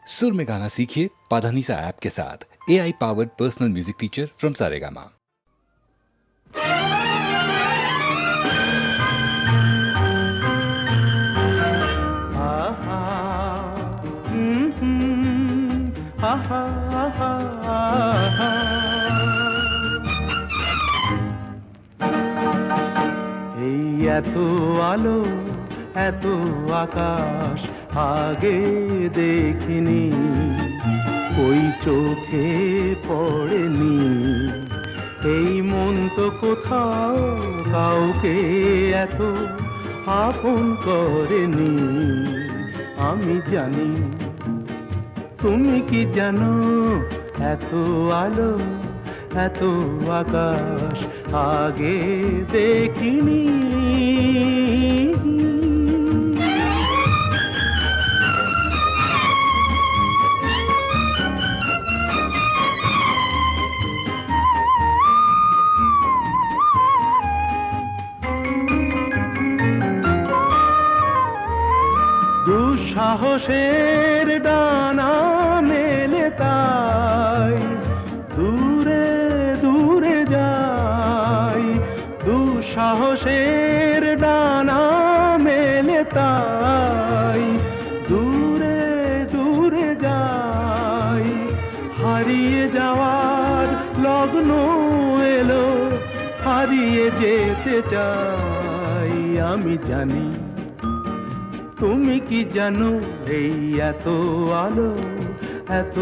सुर में गाना सीखिए पाधानीसा ऐप के साथ। AI powered personal music teacher from Saregama. এই এত আলো এত আকাশ আগে দেখিনি, ওই চোখে পড়েনি। এই মন তো কোথাও কাউকে এত আপন করেনি। আমি জানি, তুমি কি জানো, এত আলো এত আকাশ আগে দেখিনি। দুঃসাহসের ডানা মেলে তাই দূরে দূরে যাই। দুঃসাহসের ডানা মেলে তাই দূরে দূরে যাই। হারিয়ে যাওয়ার লগ্ন এলো, হারিয়ে যেতে চাই। আমি জানি, তুমি কি জানো, এই এত আলো এত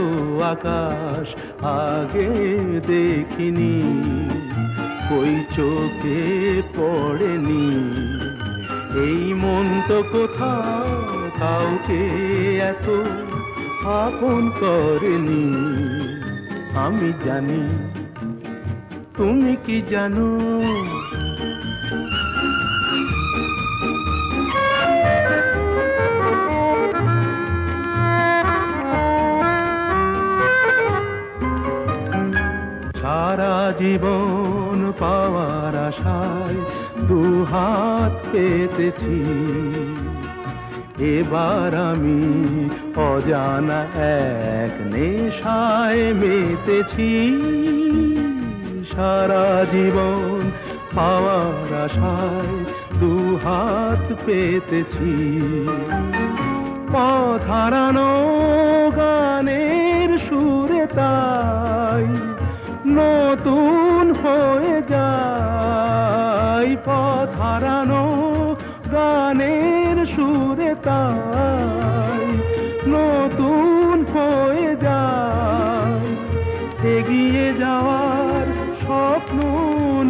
আকাশ আগে দেখিনি, ওই চোখে পড়েনি। এই মন তো কোথাও কাউকে এত আপন করেনি। আমি জানি, তুমি কি জানো। সারা জীবন পাওয়ার আশায় দুহাত পেতেছি, এবার আমি অজানা এক নেশায় মেতেছি। সারা জীবন পাওয়ার আশায় দুহাত পেতেছি, পথ হারানো গানের সুরে তাই নতুন হয়ে যায়। পথ হারানো গানের সুরে তাই নতুন হয়ে যায়। এগিয়ে যাওয়ার স্বপ্ন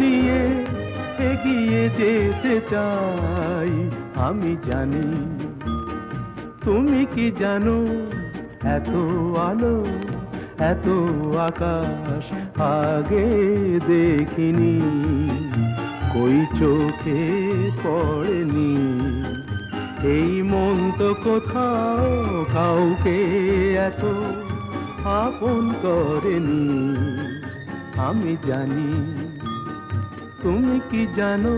নিয়ে এগিয়ে যেতে চাই। আমি জানি, তুমি কি জানো, এত আলো এত আকাশ আগে দেখিনি, কই চোখে পড়েনি। এই মন তো কোথাও কাউকে এত আপন করেনি। আমি জানি, তুমি কি জানো।